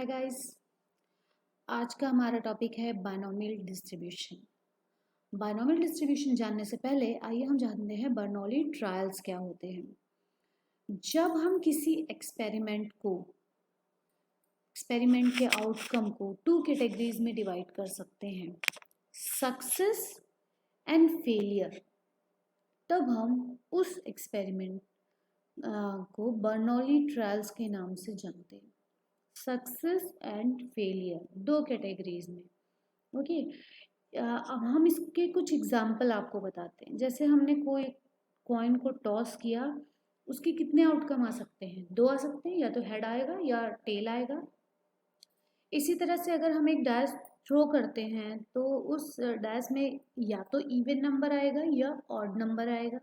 Hi guys. आज का हमारा टॉपिक है बायनोमियल डिस्ट्रीब्यूशन। बायनोमियल डिस्ट्रीब्यूशन जानने से पहले आइए हम जानते हैं बर्नौली ट्रायल्स क्या होते हैं। जब हम किसी एक्सपेरिमेंट के आउटकम को टू कैटेगरीज में डिवाइड कर सकते हैं, सक्सेस एंड फेलियर, तब हम उस एक्सपेरिमेंट को बर्नौली ट्रायल्स के नाम से जानते हैं। सक्सेस एंड फेलियर दो कैटेगरीज में। ओके, अब हम इसके कुछ एग्जाम्पल आपको बताते हैं। जैसे हमने कोई कॉइन को टॉस किया, उसके कितने आउटकम आ सकते हैं? दो आ सकते हैं, या तो हेड आएगा या टेल आएगा। इसी तरह से अगर हम एक डायस थ्रो करते हैं तो उस डायस में या तो इवन नंबर आएगा या ऑड नंबर आएगा।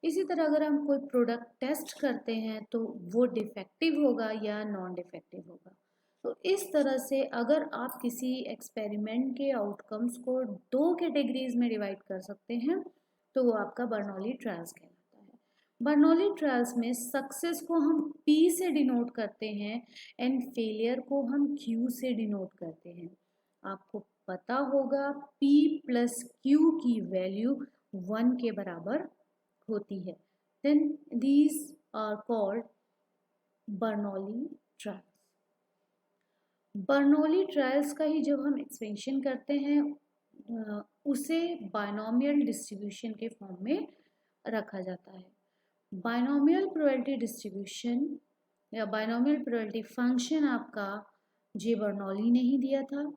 इसी तरह अगर हम कोई प्रोडक्ट टेस्ट करते हैं तो वो डिफेक्टिव होगा या नॉन डिफेक्टिव होगा। तो इस तरह से अगर आप किसी एक्सपेरिमेंट के आउटकम्स को दो कैटेगरीज में डिवाइड कर सकते हैं तो वो आपका बर्नौली ट्रायल्स कहलाता है। बर्नौली ट्रायल्स में सक्सेस को हम P से डिनोट करते हैं एंड फेलियर को हम Q से डिनोट करते हैं। आपको पता होगा P प्लस Q की वैल्यू 1 के बराबर होती है। Then these are called Bernoulli trials. Bernoulli trials का ही जब हम एक्सपेंशन करते हैं उसे बायनोमियल डिस्ट्रीब्यूशन के फॉर्म में रखा जाता है। बायनोमियल प्रोबेबिलिटी डिस्ट्रीब्यूशन या बायनोमियल प्रोबेबिलिटी फंक्शन आपका जे बर्नौली ने ही दिया था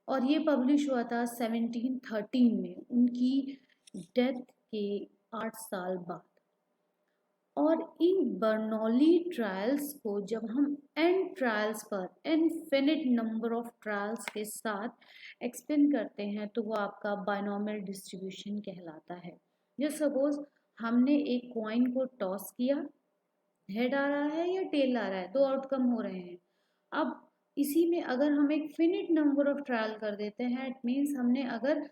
और ये पब्लिश हुआ था 1713 में, उनकी डेथ के 8 साल बाद। और इन बर्नौली ट्रायल्स को जब हम एन ट्रायल्स पर इनफिनिट नंबर ऑफ ट्रायल्स के साथ एक्सपेंड करते हैं तो वो आपका बायनोमियल डिस्ट्रीब्यूशन कहलाता है। जैसे सपोज हमने एक कॉइन को टॉस किया, हेड आ रहा है या टेल आ रहा है, दो आउटकम हो रहे हैं। अब इसी में अगर हम एक फिनिट नंबर ऑफ ट्रायल कर देते हैं, इट मीन्स हमने अगर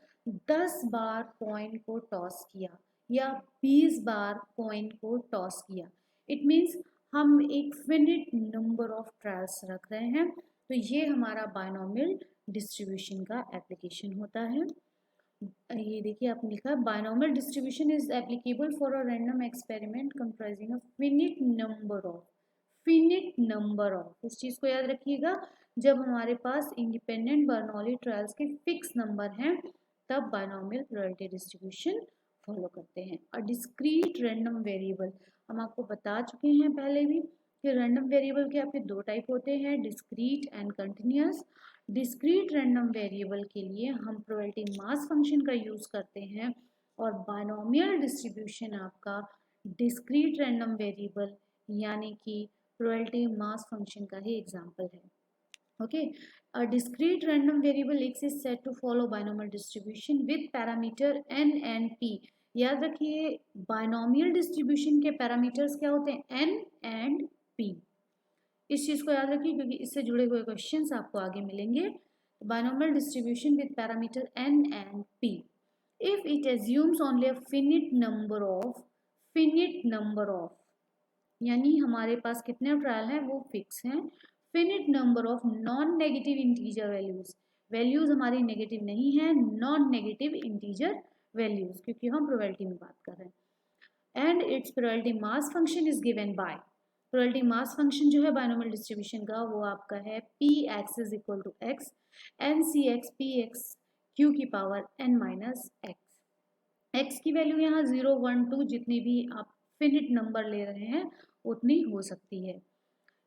10 बार कॉइन को टॉस किया या 20 बार कॉइन को टॉस किया, इट मीन्स हम एक फिनिट नंबर ऑफ ट्रायल्स रख रहे हैं। तो ये हमारा बायनोमियल डिस्ट्रीब्यूशन का एप्लीकेशन होता है। ये देखिए आपने लिखा है binomial distribution is applicable for a random experiment comprising a finite number of. इस चीज को याद रखिएगा, जब हमारे पास इंडिपेंडेंट बर्नौली ट्रायल्स के फिक्स नंबर हैं तब बायनोमियल प्रोबेबिलिटी डिस्ट्रीब्यूशन फॉलो करते हैं। और डिस्क्रीट रैंडम वेरिएबल हम आपको बता चुके हैं पहले भी कि रैंडम वेरिएबल के आपके दो टाइप होते हैं, discrete and continuous. Discrete random variable के लिए हम प्रोबेबिलिटी मास फंक्शन का यूज करते हैं और बायनोमियल डिस्ट्रीब्यूशन आपका डिस्क्रीट रैंडम वेरिएबल यानी कि प्रोबेबिलिटी मास फंक्शन का ही एग्जांपल है। Okay, a discrete random variable x is said to follow binomial distribution with parameter n and p। याद रखिए बायनोमियल डिस्ट्रीब्यूशन के पैरामीटर्स क्या होते हैं? n and p। इस चीज को याद रखिए क्योंकि इससे जुड़े हुए क्वेश्चंस आपको आगे मिलेंगे। Binomial distribution with parameter n and p if it assumes only a finite number of यानी हमारे पास कितने ट्रायल हैं वो फिक्स हैं। Finite number of non negative integer values हमारी नेगेटिव नहीं है, नॉन नेगेटिव इंटीजर वैल्यूज, क्योंकि हम प्रोबेबिलिटी में बात कर रहे हैं। And its probability mass function is given by, probability mass function जो है बायनोमियल डिस्ट्रीब्यूशन का वो आपका है px is equal to x n c x p x q की power n minus x. X की वैल्यू यहाँ 0 1 2 जितनी भी आप फिनिट नंबर ले रहे हैं उतनी हो सकती है।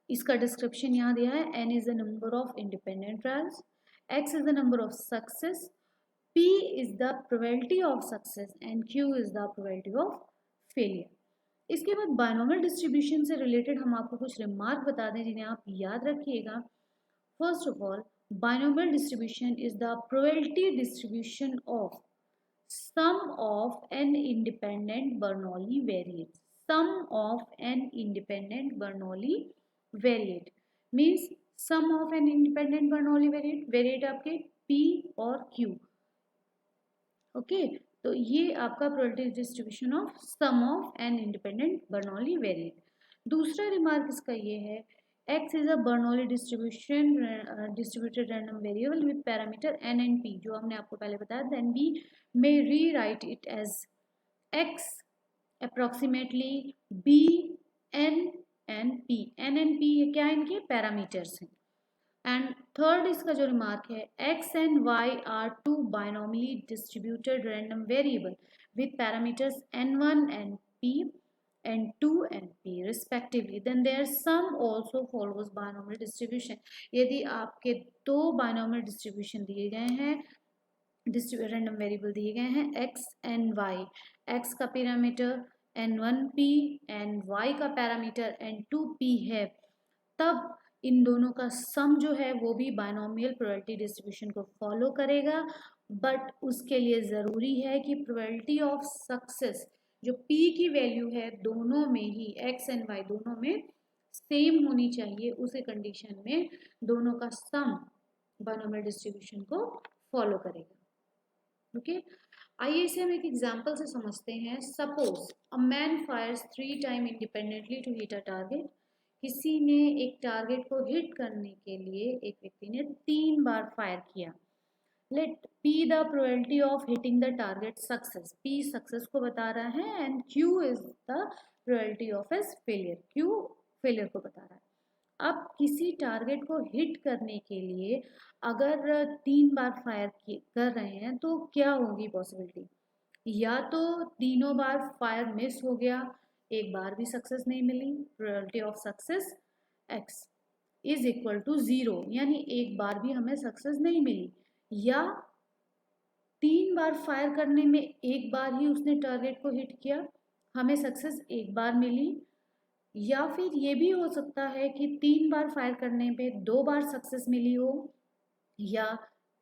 इसका डिस्क्रिप्शन यहाँ दिया है, n is the number of independent trials, x is the number of success, p is the probability of success and q is the probability of failure. इसके बाद बायनोमियल डिस्ट्रीब्यूशन से रिलेटेड हम आपको कुछ रिमार्क बता दें जिन्हें आप याद रखिएगा। First of all, binomial distribution is the probability distribution of sum of n independent Bernoulli variates। Sum of n independent Bernoulli variate means sum of n independent Bernoulli variate आपके p और q। Okay, तो ये आपका probability distribution of sum of N independent Bernoulli variate. दूसरा remark इसका ये है, X is a Bernoulli distribution distributed random variable with parameter n and p, जो हमने आपको पहले बताया. Then we may rewrite it as x approximately b n and p. n and p क्या इनके पैरामीटर्स हैं. एंड थर्ड इसका जो रिमार्क है, x and y are two binomially distributed random variable with parameters n1 and p and 2 and p respectively. Then their sum also follows binomial distribution. यदि आपके दो binomial distribution दिए गए हैं, रैंडम वेरिएबल दिए गए हैं x and y, x का पैरामीटर n1p and y का पैरामीटर n2p है, तब इन दोनों का सम जो है वो भी बायनोमियल प्रोबेबिलिटी डिस्ट्रीब्यूशन को फॉलो करेगा. बट उसके लिए ज़रूरी है कि प्रोबेबिलिटी ऑफ सक्सेस जो p की वैल्यू है दोनों में ही, x एंड y दोनों में सेम होनी चाहिए. उसी कंडीशन में दोनों का सम बायनोमियल डिस्ट्रीब्यूशन को फॉलो करेगा. ओके आइए इसे हम एक एग्जांपल से समझते हैं. Suppose a man fires 3 times independently to hit a target. किसी ने एक टारगेट को हिट करने के लिए एक व्यक्ति ने 3 बार फायर किया. Let P the probability of hitting the target success. P success को बता रहा है and Q is the probability of as failure. Q failure को बता रहा है. अब किसी टारगेट को हिट करने के लिए अगर 3 बार फायर कर रहे हैं तो क्या होगी पॉसिबिलिटी. या तो तीनों बार फायर मिस हो गया, एक बार भी सक्सेस नहीं मिली, probability of success x is equal to 0, यानी एक बार भी हमें सक्सेस नहीं मिली. या 3 बार फायर करने में एक बार ही उसने टारगेट को हिट किया, हमें सक्सेस एक बार मिली. या फिर ये भी हो सकता है कि 3 बार फायर करने पे 2 बार सक्सेस मिली हो, या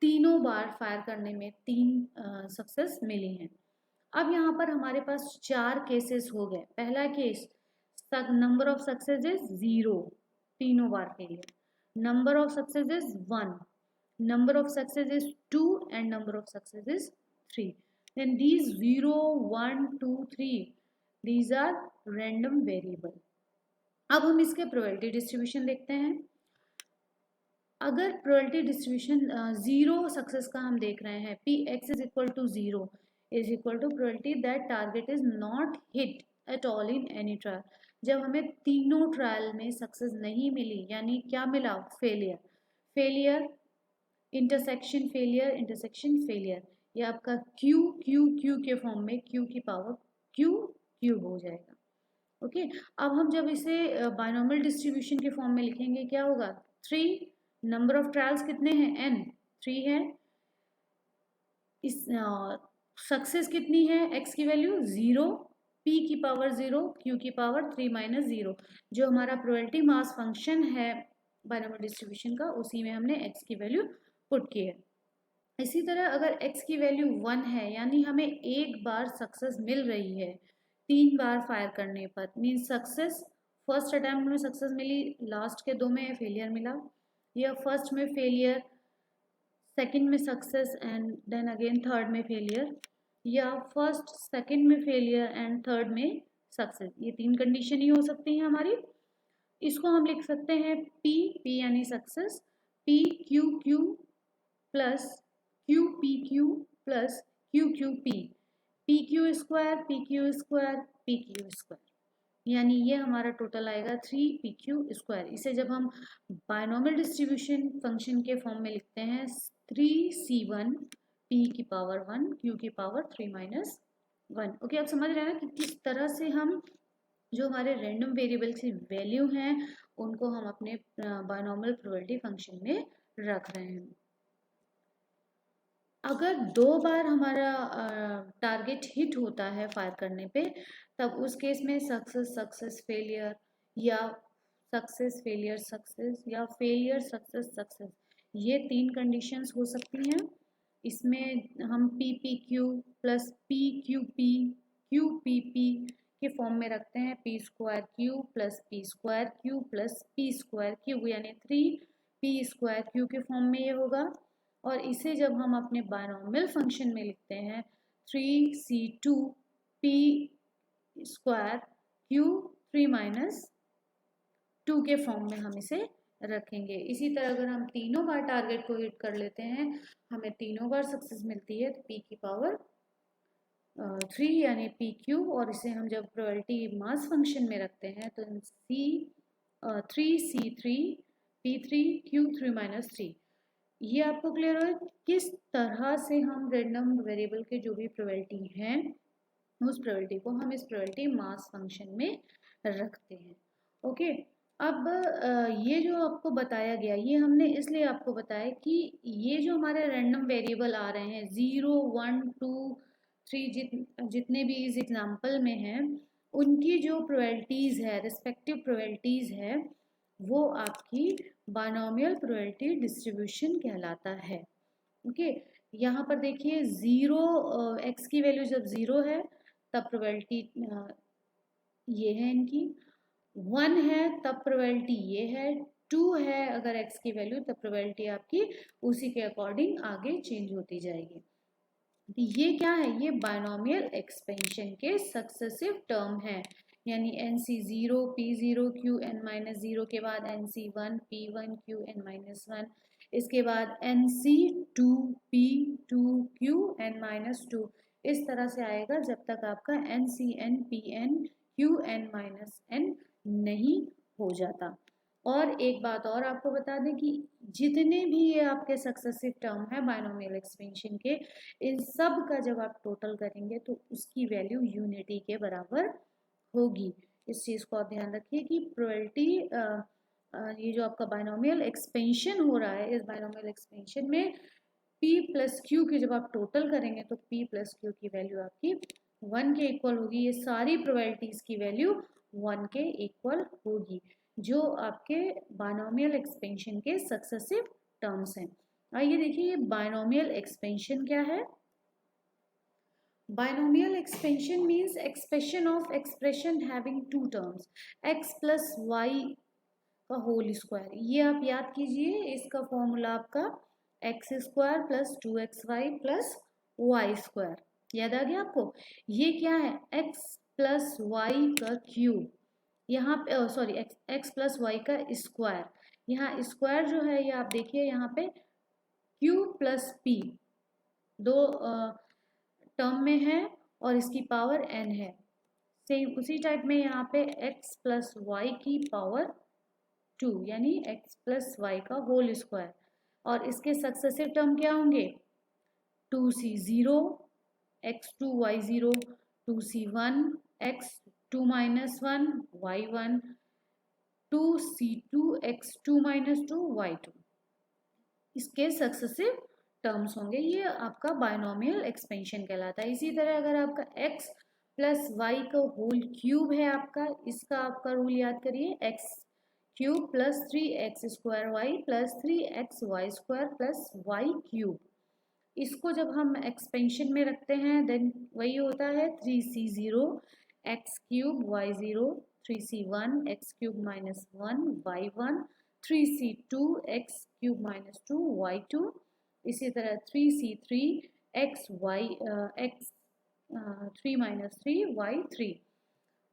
तीनों बार फायर करने में 3 सक्सेस मिली हैं. अब यहाँ पर हमारे पास 4 केसेस हो गए. पहला case, number of success is 0 तीनों बार के लिए, number of success is 1, number of success is 2 and number of success is 3. Then these 0, 1, 2, 3 these are random variable. अब हम इसके प्रोबेबिलिटी डिस्ट्रीब्यूशन देखते हैं. अगर प्रोबेबिलिटी डिस्ट्रीब्यूशन 0 सक्सेस का हम देख रहे हैं, P X is equal to 0 is equal to probability that target is not hit at all in any trial. जब हमें तीनों ट्रायल में सक्सेस नहीं मिली, यानी क्या मिला, failure. Failure intersection failure, intersection failure, ये आपका Q Q Q के फॉर्म में Q की पावर Q क्यूब हो जाएगा. ओके अब हम जब इसे बायनोमियल डिस्ट्रीब्यूशन के फॉर्म में लिखेंगे क्या होगा. 3, नंबर ऑफ ट्रायल्स कितने हैं, n 3 है. इस सक्सेस कितनी है, x की वैल्यू 0, p की पावर 0, q की पावर 3 माइनस 0. जो हमारा प्रोबेबिलिटी मास फंक्शन है बायनोमियल डिस्ट्रीब्यूशन का, उसी में हमने x की वैल्यू पुट की है. इसी तरह अगर x की वैल्यू 1 है, यानी हमें एक बार सक्सेस मिल रही है 3 बार फायर करने पर, मीन सक्सेस फर्स्ट अटैम्प्ट में सक्सेस मिली, लास्ट के 2 में फेलियर मिला, या फर्स्ट में फेलियर, सेकंड में success and then again third में फेलियर, या फर्स्ट सेकंड में फेलियर एंड थर्ड में सक्सेस. ये 3 कंडीशन ही हो सकती हैं हमारी. इसको हम लिख सकते हैं P यानी success, P Q Q plus Q P Q plus Q Q P, P Q square P Q square P Q square, यानी ये हमारा टोटल आएगा 3 P Q स्क्वायर. इसे जब हम बायनोमियल डिस्ट्रीब्यूशन फंक्शन के फॉर्म में लिखते हैं 3C1 P की पावर 1 Q की पावर 3 माइनस 1. ओके आप समझ रहे हैं ना कि किस तरह से हम जो हमारे रैंडम वेरिएबल की वैल्यू हैं उनको हम अपने बायनोमियल प्रोबेबिलिटी फंक्शन में रख रहे हैं. अगर 2 बार हमारा टारगेट हिट होता है फायर करने पे, तब उस केस में सक्सेस सक्सेस फेलियर, या सक्सेस फेलियर सक्सेस, या फेलियर सक्सेस सक्सेस, ये 3 कंडीशंस हो सकती हैं. इसमें हम P P Q plus P Q P के फॉर्म में रखते हैं. P square Q plus P square Q plus P square Q, यानी 3P स्क्वायर क्यू के फॉर्म में ये होगा. और इसे जब हम अपने बायनोमियल फंक्शन में लिखते हैं 3C2 P square Q 3 minus 2 के फॉर्म में हम इसे रखेंगे। इसी तरह अगर हम तीनों बार टारगेट को हिट कर लेते हैं, हमें तीनों बार सक्सेस मिलती है, तो p की पावर 3 यानी पी क्यू, और इसे हम जब प्रोबेबिलिटी मास फंक्शन में रखते हैं तो C3 ये आपको क्लियर हो किस तरह से हम रैंडम वेरिएबल के जो भी प्रोबेबिलिटी हैं उस प्रोबेबिलिटी को हम इस प्रोबेबिलिटी मास फंक्शन में रखते हैं। ओके, अब ये जो आपको बताया गया, ये हमने इसलिए आपको बताया कि ये जो हमारे रैंडम वेरिएबल आ रहे हैं 0 1 2 3 जितने भी इस एग्जाम्पल में हैं, उनकी जो प्रोबेबिलिटीज़ है, रिस्पेक्टिव प्रोबेबिलिटीज़ है, वो आपकी बायनोमियल प्रोबेबिलिटी डिस्ट्रीब्यूशन कहलाता है। ओके, यहाँ पर देखिए 0 x की वैल्यू जब 0 है तब प्रोबेबिलिटी ये है इनकी, 1 है तब प्रोबेबिलिटी ये है, 2 है अगर x की वैल्यू, तब प्रोबेबिलिटी आपकी उसी के अकॉर्डिंग आगे चेंज होती जाएगी। ये क्या है, ये बायनोमियल एक्सपेंशन के सक्सेसिव टर्म है, यानी NC0 P0 Qn-0 के बाद NC1 P1 Qn-1, इसके बाद NC2 P2 Qn-2, इस तरह से आएगा जब तक आपका NCn Pn Qn-n नहीं हो जाता। और एक बात और आपको बता दें कि जितने भी ये आपके सक्सेसिव टर्म है बायनोमियल एक्सपेंशन के, इन सब का जब आप टोटल करेंगे तो उसकी वैल्यू यूनिटी के बराबर होगी। इस चीज़ को आप ध्यान रखिए कि प्रोबेबिलिटी ये जो आपका बायनोमियल एक्सपेंशन हो रहा है, इस बायनोमियल एक्सपेंशन में p प्लस क्यू की जब आप टोटल करेंगे तो p प्लस क्यू की वैल्यू आपकी 1 के इक्वल होगी। ये सारी प्रोबेबिलिटीज की वैल्यू 1 के इक्वल होगी, जो आपके बायनोमियल एक्सपेंशन के सक्सेसिव टर्म्स हैं। आइए देखिए ये बायनोमियल एक्सपेंशन क्या है। Binomial expansion means expression of expression having two terms, x plus Y का होल स्क्वायर। ये आप याद कीजिए, इसका फॉर्मूला आपका X square plus 2xy plus Y square, याद आ गया आपको। ये क्या है, x प्लस वाई का क्यूब, यहाँ पे सॉरी एक्स प्लस वाई का स्क्वायर, यहाँ स्क्वायर जो है ये आप देखिए यहाँ पे q प्लस p दो टर्म में है और इसकी पावर n है। सेम उसी टाइप में यहाँ पे x प्लस वाई की पावर 2 यानी x प्लस वाई का होल स्क्वायर, और इसके सक्सेसिव टर्म क्या होंगे, 2c0 x2 y0, 2c1 x2 minus 1 y1, 2c2 x2 minus 2 y2, इसके सक्सेसिव टर्म्स होंगे। ये आपका बायनोमियल एक्सपेंशन कहलाता है। इसी तरह अगर आपका x प्लस वाई का होल क्यूब है आपका, इसका आपका रूल याद करिए, x cube plus 3x square Y plus 3x Y square plus Y cube. इसको जब हम एक्सपेंशन में रखते हैं देन वही होता है 3c0 x cube y0, 3c1 x cube minus 1 y1, 3c2 x cube minus 2 y2, इसी तरह 3c3 x y x 3 minus 3 y3।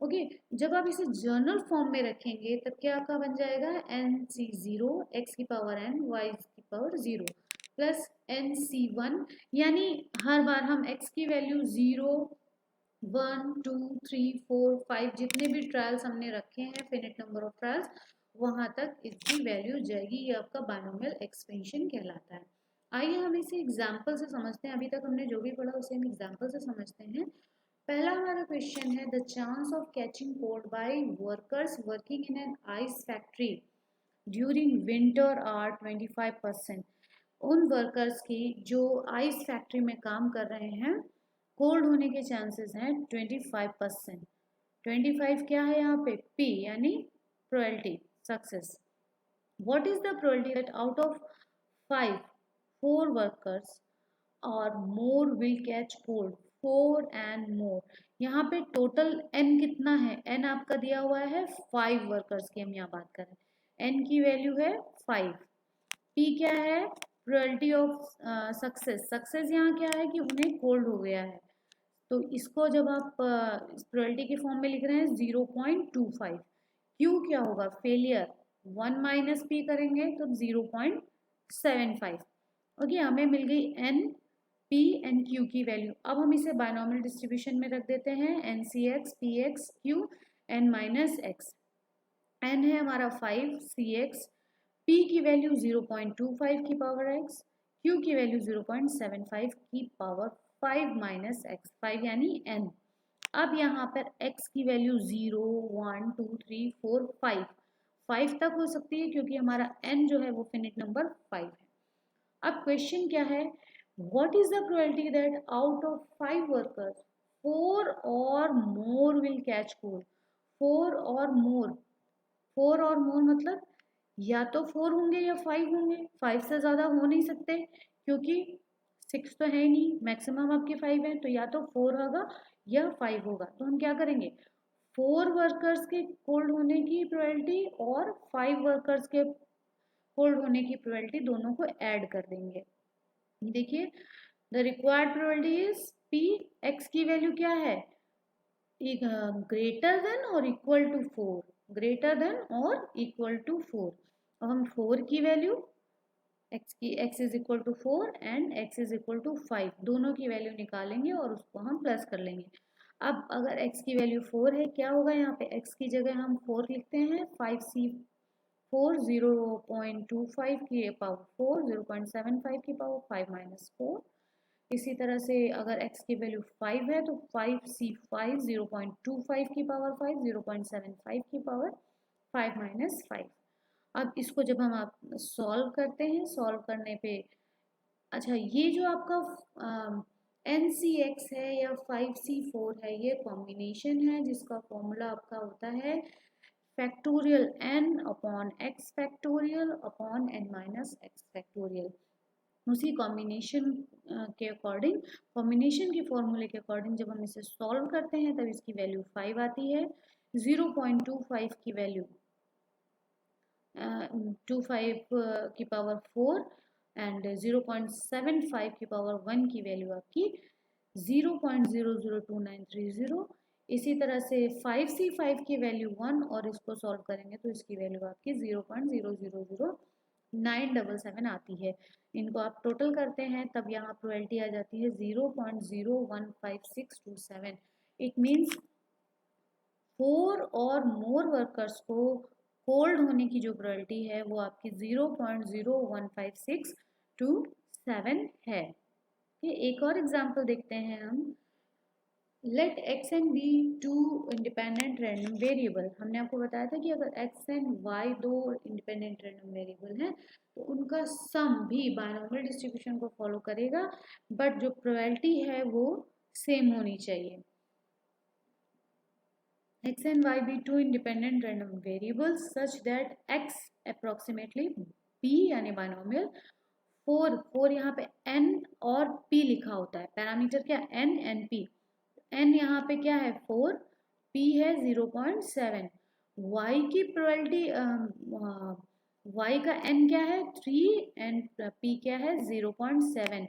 Okay, जब आप इसे जर्नल फॉर्म में रखेंगे तब क्या आपका बन जाएगा, NC0 x की पावर n y की पावर 0 प्लस NC1, यानी हर बार हम x की वैल्यू 0 1 2 3 4 5 जितने भी ट्रायल्स हमने रखे हैं, फिनिट नंबर ऑफ ट्रायल्स, वहां तक इसकी वैल्यू जाएगी। ये आपका बायनोमियल एक्सपेंशन कहलाता है। आइए हम इसे एग्जाम्पल से समझते हैं। अभी तक हमने जो भी पढ़ा उसे हम एग्जाम्पल से समझते हैं। पहला हमारा क्वेश्चन है, the chance of catching cold by workers working in an ice factory during winter are 25%। उन वर्कर्स की जो आइस फैक्ट्री में काम कर रहे हैं, कोल्ड होने के चांसेस हैं 25%। 25 क्या है यहाँ पे, P यानी probability success. What is the probability that out of 5 4 workers और more will catch cold, 4 and more. यहाँ पे टोटल n कितना है, n आपका दिया हुआ है 5 वर्कर्स की हम यहाँ बात कर रहे हैं, n की वैल्यू है 5। p क्या है, प्रोबेबिलिटी ऑफ सक्सेस, सक्सेस यहाँ क्या है कि उन्हें कोल्ड हो गया है, तो इसको जब आप प्रोबेबिलिटी के फॉर्म में लिख रहे हैं 0.25, Q क्या होगा, फेलियर, 1 माइनस पी करेंगे तो 0.75। ओके, हमें मिल गई N, P एंड Q की वैल्यू। अब हम इसे बायनॉमियल डिस्ट्रीब्यूशन में रख देते हैं, NCX, PX, Q, N minus X। N है हमारा 5, CX, P की वैल्यू 0.25 की पावर x, Q की वैल्यू 0.75 की पावर 5 माइनस x, 5 यानी n। अब यहाँ पर x की वैल्यू 0, 1, 2, 3, 4, 5 तक हो सकती है क्योंकि हमारा n जो है वो फिनिट नंबर 5 है। अब क्वेश्चन क्या है, what is the probability that out of 5 workers 4 और मोर विल कैच कोल्ड। 4 और मोर मतलब या तो 4 होंगे या 5 होंगे, 5 से ज़्यादा हो नहीं सकते क्योंकि 6 तो है ही नहीं, मैक्सिमम आपके 5 है, तो या तो 4 होगा या 5 होगा। तो हम क्या करेंगे, 4 वर्कर्स के कोल्ड होने की प्रोबेबिलिटी और 5 वर्कर्स के कोल्ड होने की प्रोबेबिलिटी दोनों को ऐड कर देंगे। देखिए, the required probability is P, X की वैल्यू क्या है, ग्रेटर देन और इक्वल टू 4, ग्रेटर देन और इक्वल टू 4। अब हम 4 की value, x is equal to 4 and x is equal to 5 दोनों की वैल्यू निकालेंगे और उसको हम प्लस कर लेंगे। अब अगर x की वैल्यू 4 है, क्या होगा यहाँ पे, x की जगह हम 4 लिखते हैं, 5c4 0.25 की पावर 4, 0.75 की पावर 5 माइनस 4। इसी तरह से अगर x की वैल्यू 5 है तो 5c5 0.25 की पावर 5, 0.75 की पावर 5 माइनस 5। अब इसको जब हम आप सॉल्व करते हैं, सॉल्व करने पे, अच्छा ये जो आपका NCX है या 5C4 है, ये कॉम्बिनेशन है जिसका फॉर्मूला आपका होता है factorial n upon x factorial upon n minus x factorial. उसी कॉम्बिनेशन के अकॉर्डिंग, कॉम्बिनेशन के फॉर्मूले के अकॉर्डिंग जब हम इसे सॉल्व करते हैं तब इसकी वैल्यू 5 आती है, 0.25 की वैल्यू 25 की पावर 4 एंड 0.75 की पावर 1 की वैल्यू आपकी 0.002930। इसी तरह से 5c5 की वैल्यू 1 और इसको सॉल्व करेंगे तो इसकी वैल्यू आपकी 0.000977 आती है। इनको आप टोटल करते हैं तब यहाँ प्रोबेबिलिटी आ जाती है 0.015627। इट मीन्स 4 और मोर वर्कर्स को कोल्ड होने की जो प्रोबेबिलिटी है वो आपकी 0.01567 है। एक और एग्जांपल देखते हैं हम, let x and b two independent random variable. हमने आपको बताया था कि अगर x एंड y दो इंडिपेंडेंट रैंडम वेरिएबल हैं तो उनका सम भी बायनॉमियल डिस्ट्रीब्यूशन को फॉलो करेगा, बट जो प्रोबेबिलिटी है वो सेम होनी चाहिए। x and y be two independent random variables such that x approximately b यानी बायनॉमियल 4 यहाँ पे n और p लिखा होता है, पैरामीटर क्या n and p, n यहाँ पे क्या है 4, p है 0.7, y की प्रोबेबिलिटी y का n क्या है 3 एंड p क्या है 0.7,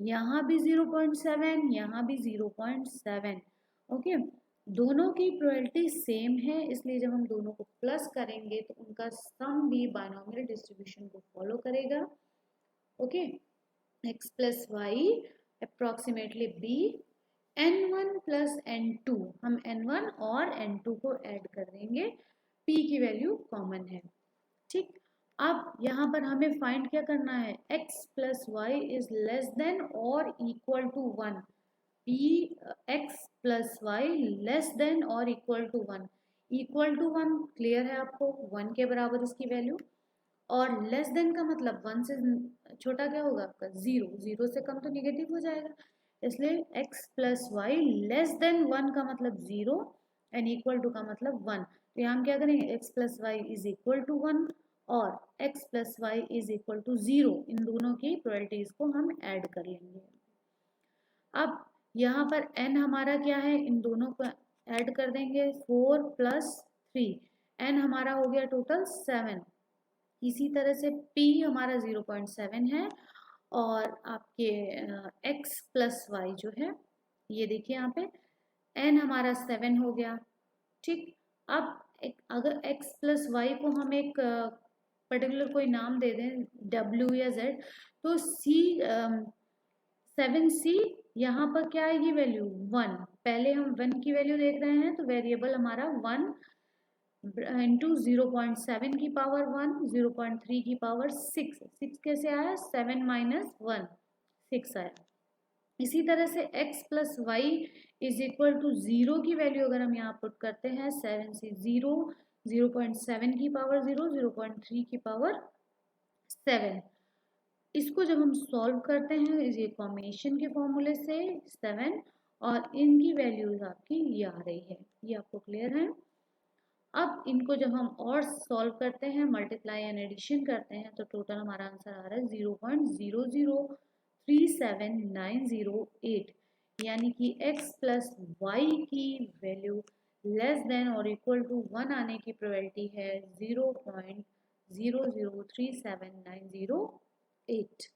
यहाँ भी 0.7, यहाँ भी 0.7। ओके, दोनों की प्रोबेबिलिटी सेम है, इसलिए जब हम दोनों को प्लस करेंगे तो उनका सम भी बायनॉमियल डिस्ट्रीब्यूशन को फॉलो करेगा। Okay, x plus Y approximately b, n1 plus n2, हम n1 और n2 को ऐड कर देंगे, p की वैल्यू कॉमन है। ठीक, अब यहाँ पर हमें फाइंड क्या करना है, x plus Y is less than और equal to 1, p x plus Y less than और equal to 1, equal to 1 clear है आपको, 1 के बराबर इसकी वैल्यू, और लेस देन का मतलब 1 से छोटा क्या होगा आपका 0, 0 से कम तो निगेटिव हो जाएगा, इसलिए x plus Y less than 1 का मतलब 0 एंड इक्वल टू का मतलब 1। तो यहाँ हम क्या करेंगे, x plus Y is equal to 1 और x plus Y is equal to 0, इन दोनों की प्रोबेबिलिटीज को हम ऐड कर लेंगे। अब यहाँ पर n हमारा क्या है, इन दोनों को ऐड कर देंगे, 4 प्लस 3, n हमारा हो गया टोटल 7। इसी तरह से p हमारा 0.7 है और आपके x प्लस वाई जो है, ये देखिए यहाँ पे n हमारा 7 हो गया। ठीक, अब अगर x प्लस वाई को हम एक पर्टिकुलर कोई नाम दे दें w या z, तो c 7c यहाँ पर क्या आएगी वैल्यू 1। पहले हम 1 की वैल्यू देख रहे हैं, तो वेरिएबल हमारा 1 इंटू 0.7 की पावर 1, 0.3 की पावर 6 कैसे आया, 7 माइनस 1 6 आया। इसी तरह से x plus Y is equal to 0 की वैल्यू अगर हम यहाँ पुट करते हैं 7 से 0, 0.7 की पावर 0, 0.3 की पावर 7। इसको जब हम सॉल्व करते हैं इस ये कॉम्बिनेशन के फॉर्मूले से 7 और इनकी वैल्यूज आपकी ये आ रही है, ये आपको क्लियर है। अब इनको जब हम और सॉल्व करते हैं, मल्टीप्लाई एंड एडिशन करते हैं, तो टोटल हमारा आंसर आ रहा है 0.0037908, यानी कि x प्लस वाई की वैल्यू लेस देन और इक्वल टू 1 आने की प्रोबेबिलिटी है 0.0037908।